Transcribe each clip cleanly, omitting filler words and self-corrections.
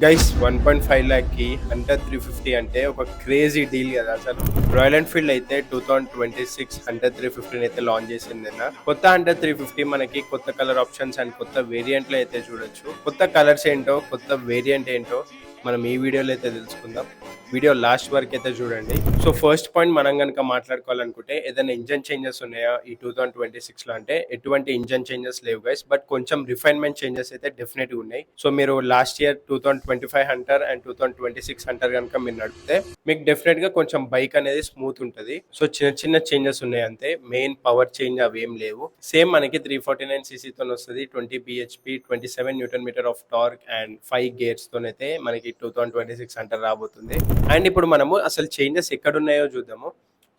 Guys 1.5 lakh కి Hunter 350 అంటే ఒక క్రేజీ డీల్ కదా అసలు. రాయల్ ఎన్ఫీల్డ్ అయితే 2026 హంటర్ 350 అయితే లాంచ్ చేసింది నిన్న. కొత్త హంటర్ 350 మనకి కొత్త కలర్ ఆప్షన్స్ అండ్ కొత్త వేరియంట్లు అయితే చూడొచ్చు. కొత్త కలర్స్ ఏంటో, కొత్త వేరియంట్ ఏంటో మనం ఈ వీడియోలో అయితే తెలుసుకుందాం. వీడియో లాస్ట్ వరకు అయితే చూడండి. సో ఫస్ట్ పాయింట్ మనం కనుక మాట్లాడుకోవాలనుకుంటే ఏదైనా ఇంజన్ చేంజెస్ ఉన్నాయా ఈ 2026 లో అంటే ఎటువంటి ఇంజన్ చేంజెస్ లేవు గైస్. బట్ కొంచెం రిఫైన్మెంట్ చేంజెస్ అయితే డెఫినెట్ గా ఉన్నాయి. సో మీరు last year 2025 Hunter and 2026 Hunter కనుక మీరు నడిపితే మీకు డెఫినెట్ గా కొంచెం బైక్ అనేది స్మూత్ ఉంటుంది. సో చిన్న చిన్న చేంజెస్ ఉన్నాయి అంతే. మెయిన్ పవర్ చేంజ్ అవి ఏం లేవు. సేమ్ మనకి 349 cc తో వస్తుంది. 20 bhp 27 newton metre of torque and 5 gears తోనైతే మనకి 2026 హంటర్ రాబోతుంది. అండ్ ఇప్పుడు మనము అసలు చేంజెస్ ఎక్కడున్నాయో చూద్దాము.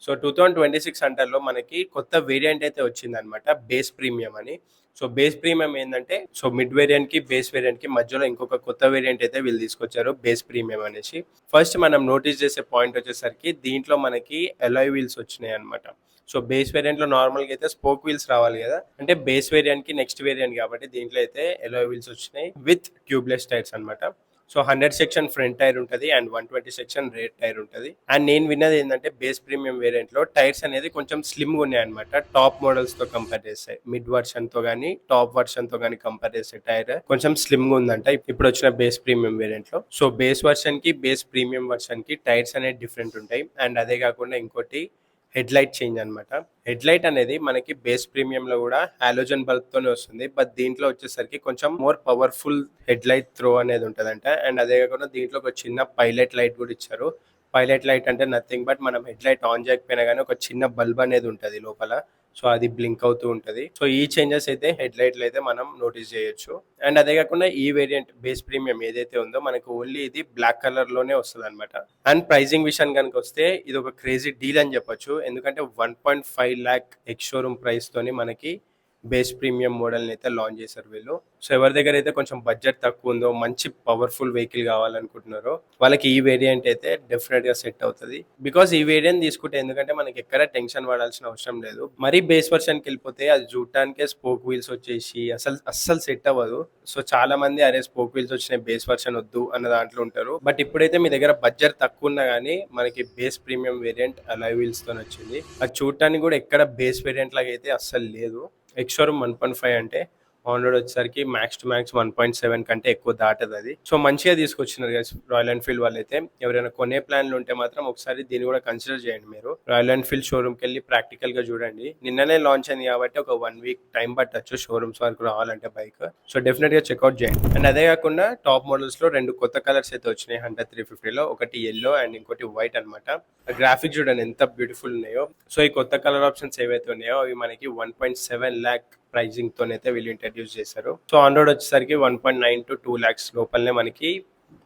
సో 2026 హంటర్లో మనకి కొత్త వేరియంట్ అయితే వచ్చింది అనమాట, బేస్ ప్రీమియం అని. సో బేస్ ప్రీమియం ఏంటంటే సో మిడ్ వేరియంట్ కి బేస్ వేరియంట్ కి మధ్యలో ఇంకొక కొత్త వేరియంట్ అయితే వీళ్ళు తీసుకొచ్చారు, బేస్ ప్రీమియం అనేసి. ఫస్ట్ మనం నోటీస్ చేసే పాయింట్ వచ్చేసరికి దీంట్లో మనకి అలాయ్ వీల్స్ వచ్చినాయి అనమాట. సో బేస్ వేరియంట్ లో నార్మల్ గా అయితే స్పోక్ వీల్స్ రావాలి కదా, అంటే బేస్ వేరియంట్ కి నెక్స్ట్ వేరియంట్ కాబట్టి దీంట్లో అయితే అలాయ్ వీల్స్ వచ్చినాయి విత్ ట్యూబ్లెస్ టైర్స్ అనమాట. సో 100 సెక్షన్ ఫ్రంట్ టైర్ ఉంటుంది అండ్ 120 సెక్షన్ రేర్ టైర్ ఉంటుంది. అండ్ నేను విన్నది ఏంటంటే బేస్ ప్రీమియం వేరియంట్ లో టైర్స్ అనేది కొంచెం స్లిమ్ గా ఉన్నాయి అనమాట. టాప్ మోడల్స్ తో కంపేర్ చేస్తే మిడ్ వర్షన్ తో గానీ టాప్ వర్షన్ తో గానీ కంపేర్ చేస్తే టైర్ కొంచెం స్లిమ్ గా ఉందంట ఇప్పుడు వచ్చిన బేస్ ప్రీమియం వేరియంట్ లో. సో బేస్ వర్షన్ కి బేస్ ప్రీమియం వర్షన్ కి టైర్స్ అనేది డిఫరెంట్ ఉంటాయి. అండ్ అదే కాకుండా ఇంకోటి హెడ్ లైట్ చేంజ్ అనమాట. హెడ్ లైట్ అనేది మనకి బేస్ ప్రీమియం లో కూడా హాలోజన్ బల్బ్ తోనే వస్తుంది. బట్ దీంట్లో వచ్చేసరికి కొంచెం more powerful head light throw అనేది ఉంటుందంట. అండ్ అదే కాకుండా దీంట్లో ఒక చిన్న పైలట్ లైట్ కూడా ఇచ్చారు. పైలట్ లైట్ అంటే నథింగ్ బట్ మనం హెడ్ లైట్ ఆన్ చేయకపోయినా కానీ ఒక చిన్న బల్బ్ అనేది ఉంటుంది లోపల. సో అది బ్లింక్ అవుతూ ఉంటుంది. సో ఈ చేంజెస్ అయితే హెడ్ లైట్లు అయితే మనం నోటీస్ చేయొచ్చు. అండ్ అదే కాకుండా ఈ వేరియంట్ బేస్ ప్రీమియం ఏదైతే ఉందో మనకు ఓన్లీ ఇది బ్లాక్ కలర్ లోనే వస్తుంది అనమాట. అండ్ ప్రైజింగ్ విషయం కనుక వస్తే ఇది ఒక క్రేజీ డీల్ అని చెప్పొచ్చు. ఎందుకంటే 1.5 lakh ఎక్స్ షోరూమ్ ప్రైస్ తోని మనకి బేస్ ప్రీమియం మోడల్ అయితే లాంచ్ చేశారు వీళ్ళు. సో ఎవరి దగ్గర అయితే కొంచెం బడ్జెట్ తక్కువ ఉందో, మంచి పవర్ఫుల్ వెహికల్ కావాలనుకుంటున్నారో వాళ్ళకి ఈ వేరియంట్ అయితే డెఫినెట్ గా సెట్ అవుతుంది. బికాస్ ఈ వేరియంట్ తీసుకుంటే ఎందుకంటే మనకి ఎక్కడ టెన్షన్ పడాల్సిన అవసరం లేదు. మరీ బేస్ వర్షన్ కి వెళ్ళిపోతే అది చూడటానికే స్పోక్ వీల్స్ వచ్చేసి అస్సలు సెట్ అవ్వదు. సో చాలా మంది అరే స్పోక్ వీల్స్ వచ్చిన బేస్ వర్షన్ వద్దు అన్న దాంట్లో ఉంటారు. బట్ ఇప్పుడైతే మీ దగ్గర బడ్జెట్ తక్కువ ఉన్నా కానీ మనకి base premium variant alloy wheels తో వచ్చింది. అది చూడటానికి కూడా ఎక్కడ బేస్ వేరియంట్ లాగా అయితే అస్సలు లేదు. ఎక్స్ షోరూమ్ 1.5 అంటే ఆన్ రోడ్ వచ్చేసరికి మ్యాక్స్ టు మ్యాక్స్ 1.7 కంటే ఎక్కువ దాటది అది. సో మంచిగా తీసుకొచ్చినారు కదా రాయల్ ఎన్ఫీల్డ్ వాళ్ళు అయితే. ఎవరైనా కొనే ప్లాన్లు ఉంటే మాత్రం ఒకసారి దీన్ని కూడా కన్సిడర్ చేయండి. మీరు రాయల్ ఎన్ఫీల్డ్ షోరూమ్కి వెళ్ళి ప్రాక్టికల్ గా చూడండి. నిన్ననే లాంచ్ అయింది కాబట్టి ఒక 1 week టైం పట్టచ్చు షోరూమ్స్ వరకు రావాలంటే బైక్. సో డెఫినెట్ గా చెక్అవుట్ చేయండి. అండ్ అదే కాకుండా టాప్ మోడల్స్ లో 2 కొత్త కలర్స్ అయితే వచ్చినాయి హంటర్ 350 లో. ఒకటి ఎల్లో అండ్ ఇంకోటి వైట్ అనమాట. గ్రాఫిక్స్ చూడండి ఎంత బ్యూటిఫుల్ ఉన్నాయో. సో ఈ కొత్త కలర్ ఆప్షన్స్ ఏవైతే ఉన్నాయో అవి మనకి 1.7 lakh ప్రైజింగ్ తోనైతే వీళ్ళు ఇంట్రడ్యూస్ చేశారు. సో ఆన్ రోడ్ వచ్చేసరికి 1.9 to 2 lakhs లోపలనే మనకి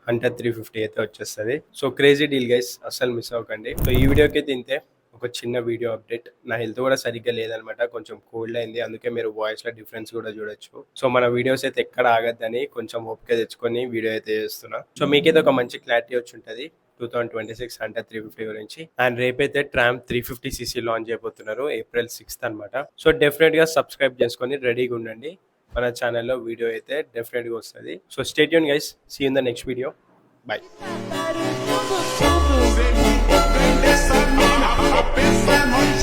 హంటర్ 350 అయితే వచ్చేస్తుంది. సో క్రేజీ డీల్ గైస్, అస్సలు మిస్ అవ్వకండి. సో ఈ వీడియోకి అయితే ఇంతే, ఒక చిన్న వీడియో అప్డేట్. నా హెల్త్ కూడా సరిగ్గా లేదనమాట, కొంచెం కోల్డ్ అయింది. అందుకే మీరు వాయిస్ లో డిఫరెన్స్ కూడా చూడొచ్చు. సో మన వీడియోస్ అయితే ఎక్కడ ఆగద్దని కొంచెం ఓపిక తెచ్చుకొని వీడియో అయితే చేస్తున్నా. సో మీకైతే ఒక మంచి క్లారిటీ వచ్చి ఉంటుంది 2026 హంటర్ 350 గురించి. అండ్ రేపైతే ట్రామ్ 350cc లాంచ్ చేయబోతున్నారు April 6th అనమాట. సో డెఫినెట్ గా సబ్స్క్రైబ్ చేసుకొని రెడీగా ఉండండి. మన ఛానల్లో వీడియో అయితే డెఫినెట్ గా వస్తుంది. So stay tune guys, see in the next video. By.